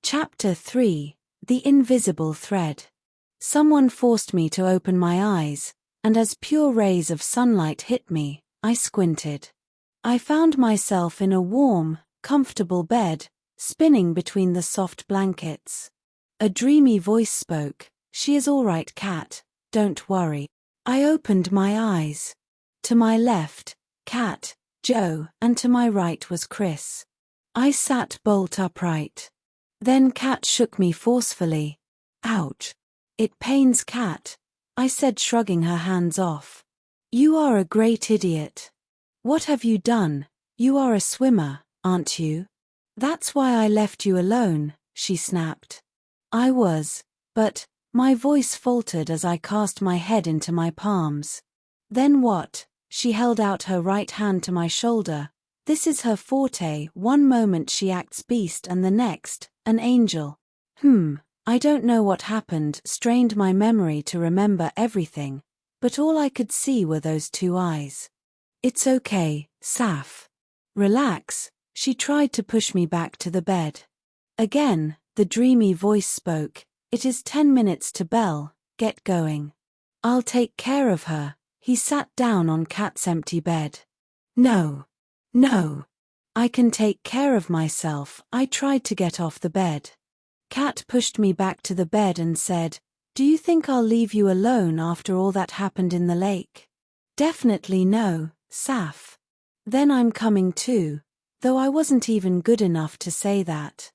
Chapter 3: The Invisible Thread. Someone forced me to open my eyes, and as pure rays of sunlight hit me, I squinted. I found myself in a warm, comfortable bed, spinning between the soft blankets. A dreamy voice spoke, "She is all right, Kat, don't worry." I opened my eyes. To my left, Kat, Joe, and to my right was Kris. I sat bolt upright. Then Kat shook me forcefully. "Ouch. It pains, Kat," I said, shrugging her hands off. "You are a great idiot. What have you done? You are a swimmer, aren't you?" "That's why I left you alone," she snapped. I was, but my voice faltered as I cast my head into my palms. "Then what?" She held out her right hand to my shoulder. This is her forte. One moment she acts beast and the next, an angel. I don't know what happened, strained my memory to remember everything, but all I could see were those two eyes. "It's okay, Saf. Relax." She tried to push me back to the bed. Again, the dreamy voice spoke, "It is 10 minutes to bell, get going." "I'll take care of her." He sat down on Kat's empty bed. No, I can take care of myself." I tried to get off the bed. Kat pushed me back to the bed and said, "Do you think I'll leave you alone after all that happened in the lake?" "Definitely no, Saf." "Then I'm coming too," though I wasn't even good enough to say that.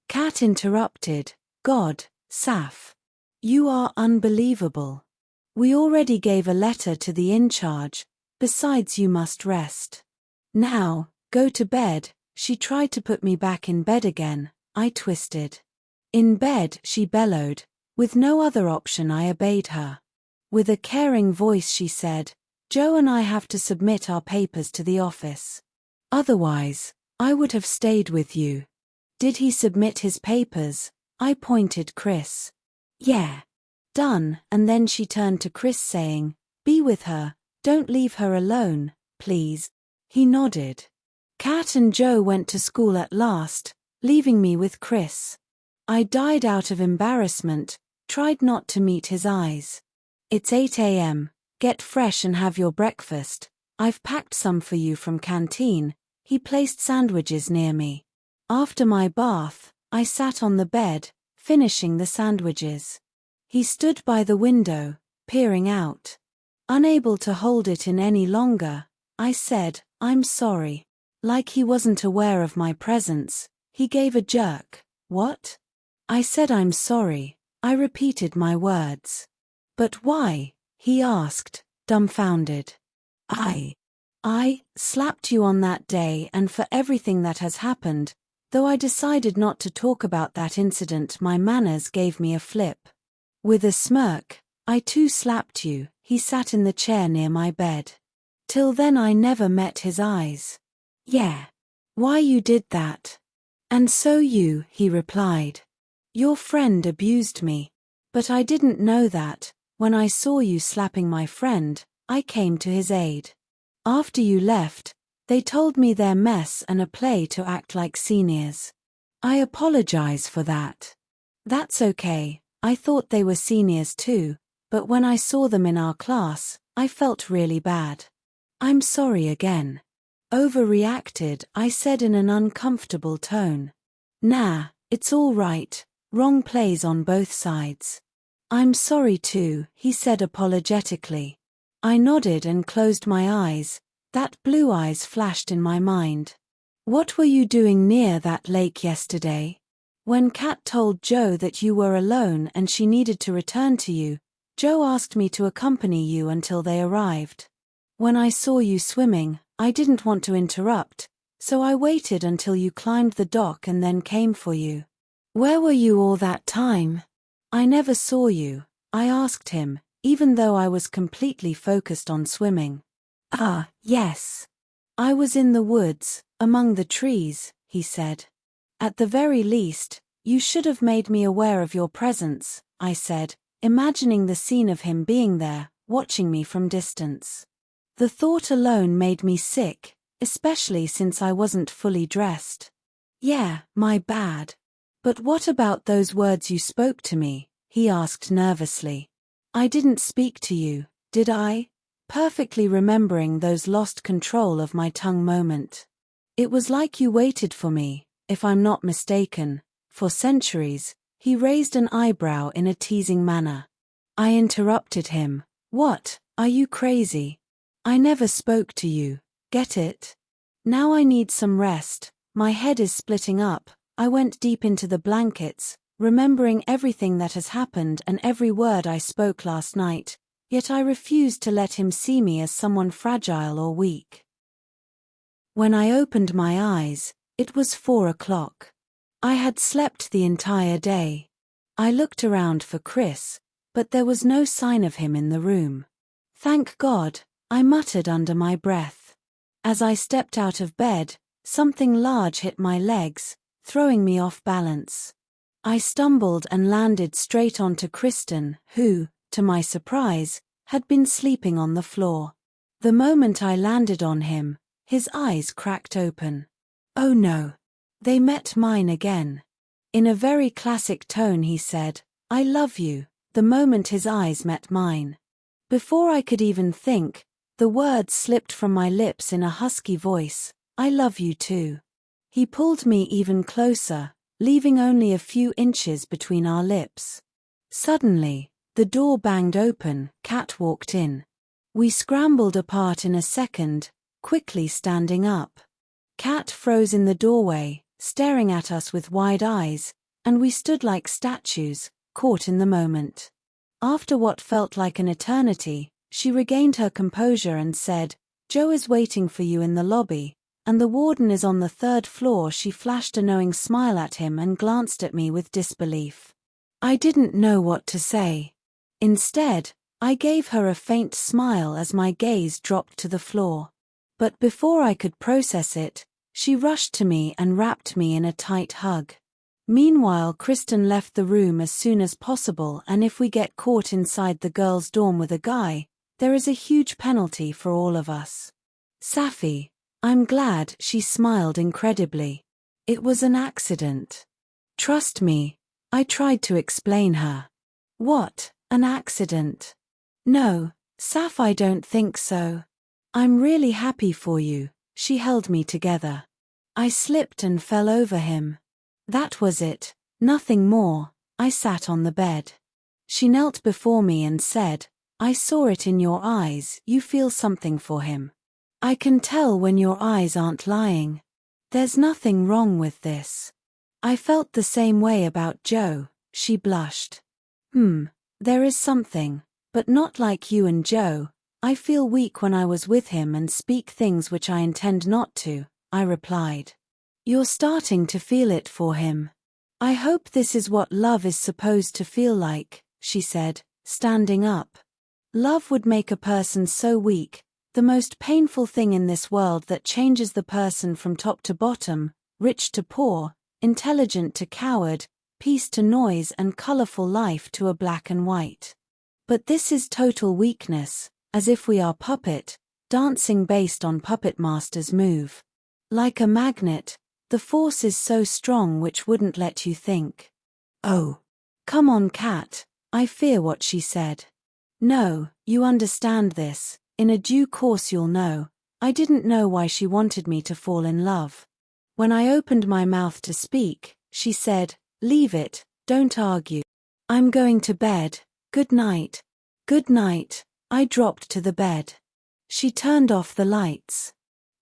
Kat interrupted, "God, Saf. You are unbelievable. We already gave a letter to the in-charge, besides you must rest. Now, go to bed." She tried to put me back in bed again. I twisted. "In bed," she bellowed. With no other option, I obeyed her. With a caring voice she said, "Joe and I have to submit our papers to the office. Otherwise, I would have stayed with you." "Did he submit his papers?" I pointed Kris. "Yeah. Done." And then she turned to Kris saying, "Be with her, don't leave her alone, please." He nodded. Kat and Joe went to school at last, leaving me with Kris. I died out of embarrassment, tried not to meet his eyes. "It's 8 a.m., get fresh and have your breakfast. I've packed some for you from canteen." He placed sandwiches near me. After my bath, I sat on the bed, finishing the sandwiches. He stood by the window, peering out. Unable to hold it in any longer, I said, "I'm sorry." Like he wasn't aware of my presence, he gave a jerk. "What?" I said, "I'm sorry." I repeated my words. "But why?" he asked, dumbfounded. I slapped you on that day and for everything that has happened, though I decided not to talk about that incident. My manners gave me a flip. With a smirk, "I too slapped you." He sat in the chair near my bed. Till then I never met his eyes. "Yeah. Why you did that?" "And so you," he replied. "Your friend abused me. But I didn't know that. When I saw you slapping my friend, I came to his aid. After you left, they told me their mess and a play to act like seniors. I apologize for that." "That's okay. I thought they were seniors too, but when I saw them in our class, I felt really bad." "I'm sorry again." "Overreacted," I said in an uncomfortable tone. "Nah, it's all right. Wrong plays on both sides." "I'm sorry too," he said apologetically. I nodded and closed my eyes. That blue eyes flashed in my mind. "What were you doing near that lake yesterday?" "When Kat told Joe that you were alone and she needed to return to you, Joe asked me to accompany you until they arrived. When I saw you swimming, I didn't want to interrupt, so I waited until you climbed the dock and then came for you." "Where were you all that time?" "I never saw you," I asked him, even though I was completely focused on swimming. "Ah, yes. I was in the woods, among the trees," he said. "At the very least, you should have made me aware of your presence," I said, imagining the scene of him being there, watching me from distance. The thought alone made me sick, especially since I wasn't fully dressed. "Yeah, my bad. But what about those words you spoke to me? He asked nervously. I didn't speak to you, did I? Perfectly remembering those lost control of my tongue moment. It was like you waited for me, if I'm not mistaken, for centuries. He raised an eyebrow in a teasing manner. I interrupted him. What, are you crazy? I never spoke to you, get it? Now I need some rest, my head is splitting up. I went deep into the blankets, remembering everything that has happened and every word I spoke last night, yet I refused to let him see me as someone fragile or weak. When I opened my eyes, it was 4 o'clock. I had slept the entire day. I looked around for Kris, but there was no sign of him in the room. Thank God, I muttered under my breath. As I stepped out of bed, something large hit my legs, throwing me off balance. I stumbled and landed straight onto Kristen, who, to my surprise, had been sleeping on the floor. The moment I landed on him, his eyes cracked open. Oh no. They met mine again. In a very classic tone he said, I love you, the moment his eyes met mine. Before I could even think, the words slipped from my lips in a husky voice, I love you too. He pulled me even closer, leaving only a few inches between our lips. Suddenly, the door banged open, Kat walked in. We scrambled apart in a second, quickly standing up. Kat froze in the doorway, staring at us with wide eyes, and we stood like statues, caught in the moment. After what felt like an eternity, she regained her composure and said, Joe is waiting for you in the lobby, and the warden is on the 3rd floor. She flashed a knowing smile at him and glanced at me with disbelief. I didn't know what to say. Instead, I gave her a faint smile as my gaze dropped to the floor. But before I could process it, she rushed to me and wrapped me in a tight hug. Meanwhile, Kristen left the room as soon as possible, and if we get caught inside the girls' dorm with a guy, there is a huge penalty for all of us. Safi, I'm glad, she smiled incredibly. It was an accident. Trust me, I tried to explain her. What, an accident? No, Saf, I don't think so. I'm really happy for you. She held me together. I slipped and fell over him. That was it, nothing more. I sat on the bed. She knelt before me and said, I saw it in your eyes, you feel something for him. I can tell when your eyes aren't lying. There's nothing wrong with this. I felt the same way about Joe, she blushed. There is something, but not like you and Joe. I feel weak when I was with him and speak things which I intend not to, I replied. You're starting to feel it for him. I hope this is what love is supposed to feel like, she said, standing up. Love would make a person so weak, the most painful thing in this world that changes the person from top to bottom, rich to poor, intelligent to coward, peace to noise and colorful life to a black and white. But this is total weakness, as if we are puppet, dancing based on puppet master's move. Like a magnet, the force is so strong which wouldn't let you think. Oh, come on, Kat, I fear what she said. No, you understand this, in a due course you'll know. I didn't know why she wanted me to fall in love. When I opened my mouth to speak, she said, leave it, don't argue. I'm going to bed, good night. Good night. I dropped to the bed. She turned off the lights.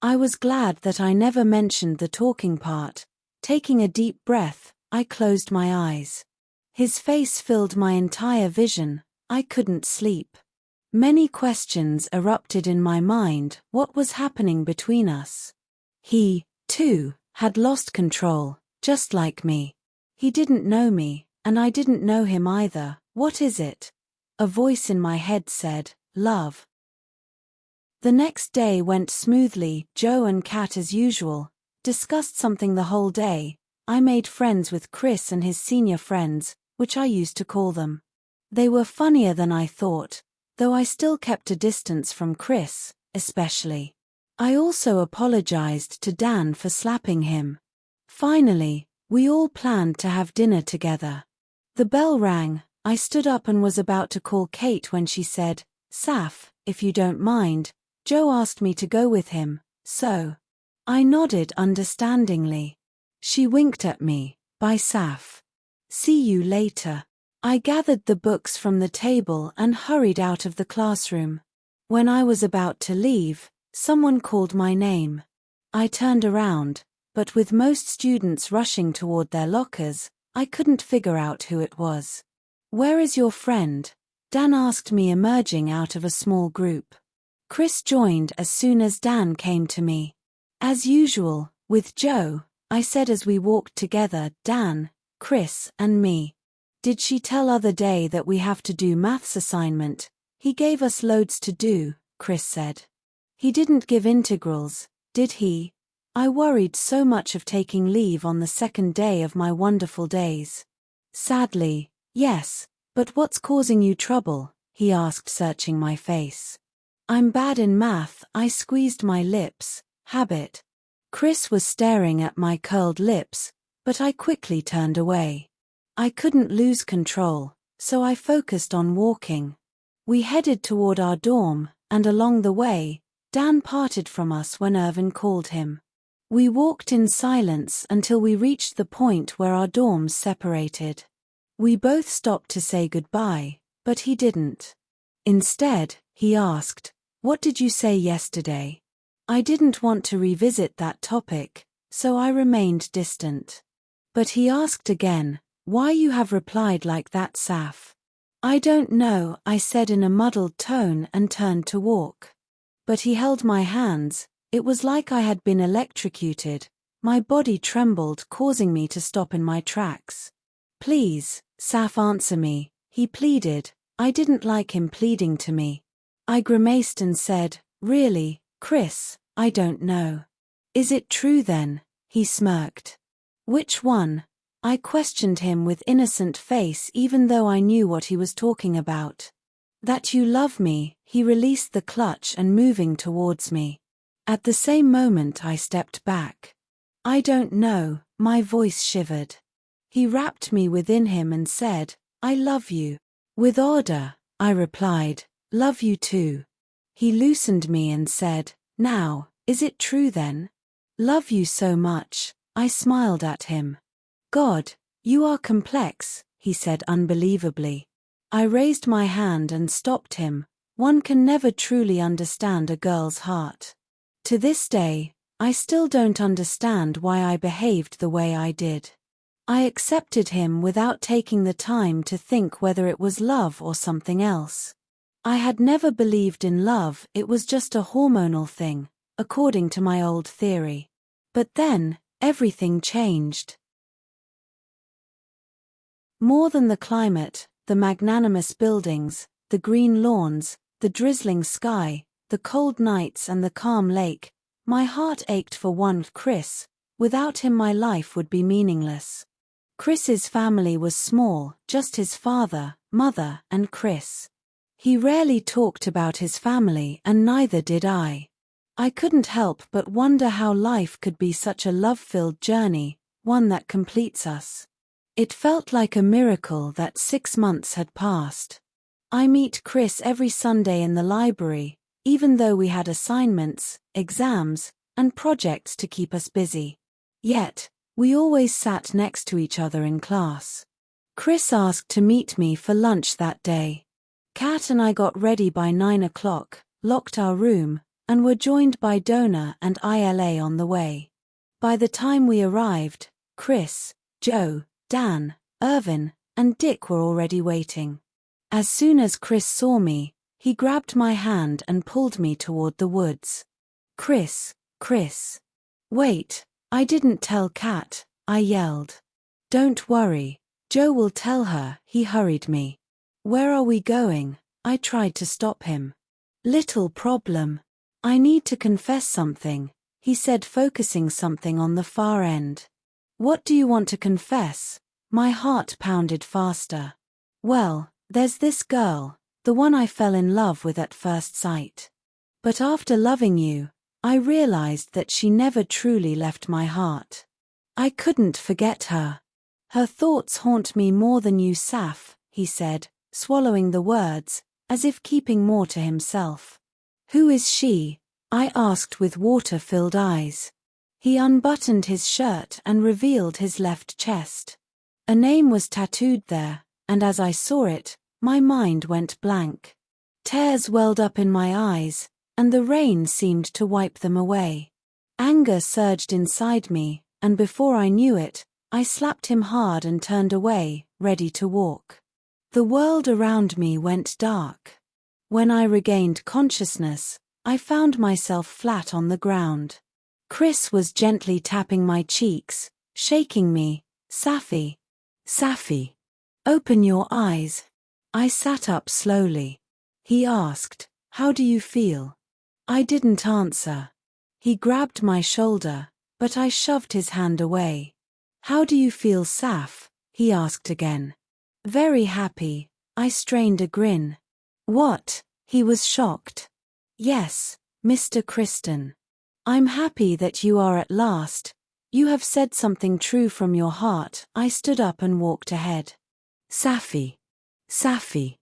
I was glad that I never mentioned the talking part. Taking a deep breath, I closed my eyes. His face filled my entire vision. I couldn't sleep. Many questions erupted in my mind. What was happening between us? He, too, had lost control, just like me. He didn't know me, and I didn't know him either. What is it? A voice in my head said, love. The next day went smoothly. Joe and Kat as usual, discussed something the whole day. I made friends with Kris and his senior friends, which I used to call them. They were funnier than I thought, though I still kept a distance from Kris, especially. I also apologized to Dan for slapping him. Finally, We all planned to have dinner together. The bell rang. I stood up and was about to call Kate when she said, "Saf, if you don't mind, Joe asked me to go with him, so." I nodded understandingly. She winked at me. "Bye, Saf. See you later." I gathered the books from the table and hurried out of the classroom. When I was about to leave, someone called my name. I turned around, but with most students rushing toward their lockers, I couldn't figure out who it was. "Where is your friend?" Dan asked me, emerging out of a small group. Kris joined as soon as Dan came to me. "As usual, with Joe," I said as we walked together, Dan, Kris, and me. "Did she tell other day that we have to do maths assignment?" "He gave us loads to do," Kris said. "He didn't give integrals, did he?" I worried so much of taking leave on the second day of my wonderful days. "Sadly, yes, but what's causing you trouble?" he asked, searching my face. "I'm bad in math," I squeezed my lips. "Habit." Kris was staring at my curled lips, but I quickly turned away. I couldn't lose control, so I focused on walking. We headed toward our dorm, and along the way, Dan parted from us when Irvin called him. We walked in silence until we reached the point where our dorms separated. We both stopped to say goodbye, but he didn't. Instead, he asked, "What did you say yesterday?" I didn't want to revisit that topic, so I remained distant. But he asked again, "Why you have replied like that, Saf?" "I don't know," I said in a muddled tone and turned to walk. But he held my hands. It was like I had been electrocuted. My body trembled, causing me to stop in my tracks. "Please, Saf, answer me," he pleaded. I didn't like him pleading to me. I grimaced and said, "Really, Kris, I don't know." "Is it true then?" he smirked. "Which one?" I questioned him with innocent face, even though I knew what he was talking about. "That you love me." He released the clutch and moving towards me. At the same moment I stepped back. "I don't know," my voice shivered. He wrapped me within him and said, "I love you." With order, I replied, "Love you too." He loosened me and said, "Now, is it true then?" "Love you so much." I smiled at him. "God, you are complex," he said unbelievably. I raised my hand and stopped him. One can never truly understand a girl's heart. To this day, I still don't understand why I behaved the way I did. I accepted him without taking the time to think whether it was love or something else. I had never believed in love, it was just a hormonal thing, according to my old theory. But then, everything changed. More than the climate, the magnanimous buildings, the green lawns, the drizzling sky, the cold nights and the calm lake, my heart ached for one Kris. Without him my life would be meaningless. Kris's family was small, just his father, mother, and Kris. He rarely talked about his family, and neither did I. I couldn't help but wonder how life could be such a love-filled journey, one that completes us. It felt like a miracle that 6 months had passed. I meet Kris every Sunday in the library, even though we had assignments, exams, and projects to keep us busy. Yet, we always sat next to each other in class. Kris asked to meet me for lunch that day. Kat and I got ready by 9 o'clock, locked our room, and were joined by Donna and Ila on the way. By the time we arrived, Kris, Joe, Dan, Irvin, and Dick were already waiting. As soon as Kris saw me, he grabbed my hand and pulled me toward the woods. "Kris, Kris. Wait, I didn't tell Kat," I yelled. "Don't worry, Joe will tell her," he hurried me. "Where are we going?" I tried to stop him. "Little problem. I need to confess something," he said, focusing something on the far end. "What do you want to confess?" My heart pounded faster. "Well, there's this girl, the one I fell in love with at first sight. But after loving you, I realized that she never truly left my heart. I couldn't forget her. Her thoughts haunt me more than you, Saf, he said, swallowing the words, as if keeping more to himself. Who is she? I asked with water-filled eyes. He unbuttoned his shirt and revealed his left chest. A name was tattooed there, and as I saw it, my mind went blank. Tears welled up in my eyes, and the rain seemed to wipe them away. Anger surged inside me, and before I knew it, I slapped him hard and turned away, ready to walk. The world around me went dark. When I regained consciousness, I found myself flat on the ground. Kris was gently tapping my cheeks, shaking me. Safi. Safi. Open your eyes. I sat up slowly. He asked, how do you feel? I didn't answer. He grabbed my shoulder, but I shoved his hand away. How do you feel, Saf? He asked again. Very happy. I strained a grin. What? He was shocked. Yes, Mr. Kristen. I'm happy that you are at last. You have said something true from your heart. I stood up and walked ahead. Safi. Safi.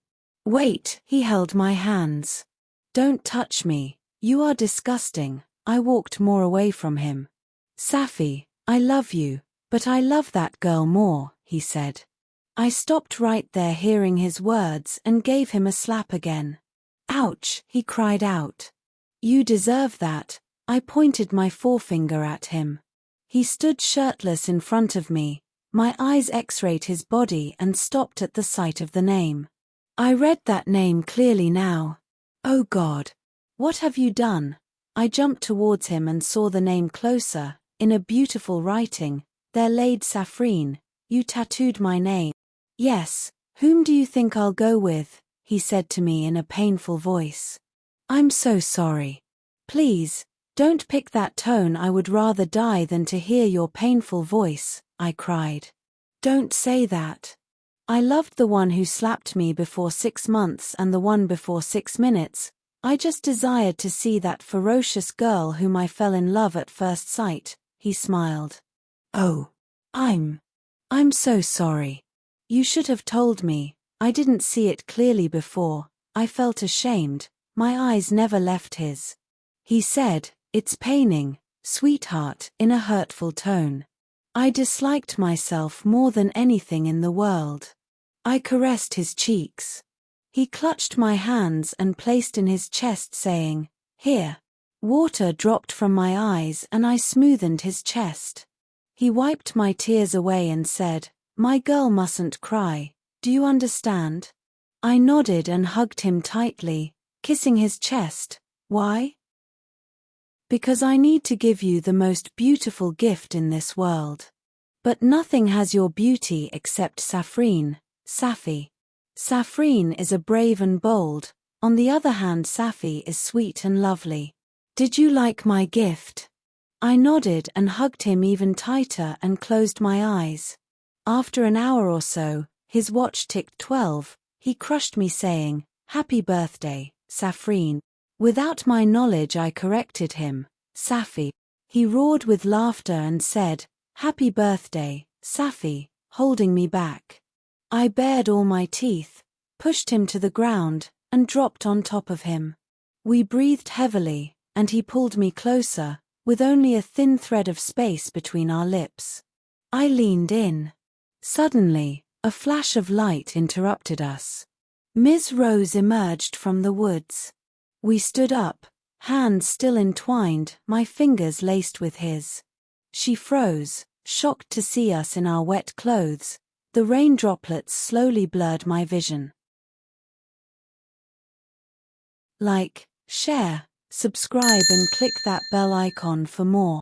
Wait, he held my hands. Don't touch me. You are disgusting. I walked more away from him. Safi, I love you, but I love that girl more, he said. I stopped right there hearing his words and gave him a slap again. Ouch, he cried out. You deserve that. I pointed my forefinger at him. He stood shirtless in front of me. My eyes x-rayed his body and stopped at the sight of the name. I read that name clearly now. Oh God. What have you done? I jumped towards him and saw the name closer. In a beautiful writing, there laid Safrine. You tattooed my name. Yes, whom do you think I'll go with? He said to me in a painful voice. I'm so sorry. Please, don't pick that tone. I would rather die than to hear your painful voice, I cried. Don't say that. I loved the one who slapped me before 6 months and the one before 6 minutes. I just desired to see that ferocious girl whom I fell in love at first sight, he smiled. Oh, I'm so sorry. You should have told me. I didn't see it clearly before. I felt ashamed. My eyes never left his. He said, it's paining, sweetheart, in a hurtful tone. I disliked myself more than anything in the world. I caressed his cheeks. He clutched my hands and placed in his chest, saying, here. Water dropped from my eyes and I smoothed his chest. He wiped my tears away and said, my girl mustn't cry, do you understand? I nodded and hugged him tightly, kissing his chest. Why? Because I need to give you the most beautiful gift in this world. But nothing has your beauty except Safrine, Safi. Safrine is a brave and bold, on the other hand Safi is sweet and lovely. Did you like my gift? I nodded and hugged him even tighter and closed my eyes. After an hour or so, his watch ticked 12, he crushed me saying, happy birthday, Safrine. Without my knowledge I corrected him, Safi. He roared with laughter and said, happy birthday, Safi, holding me back. I bared all my teeth, pushed him to the ground, and dropped on top of him. We breathed heavily, and he pulled me closer, with only a thin thread of space between our lips. I leaned in. Suddenly, a flash of light interrupted us. Ms. Rose emerged from the woods. We stood up, hands still entwined, my fingers laced with his. She froze, shocked to see us in our wet clothes. The rain droplets slowly blurred my vision. Like, share, subscribe and click that bell icon for more.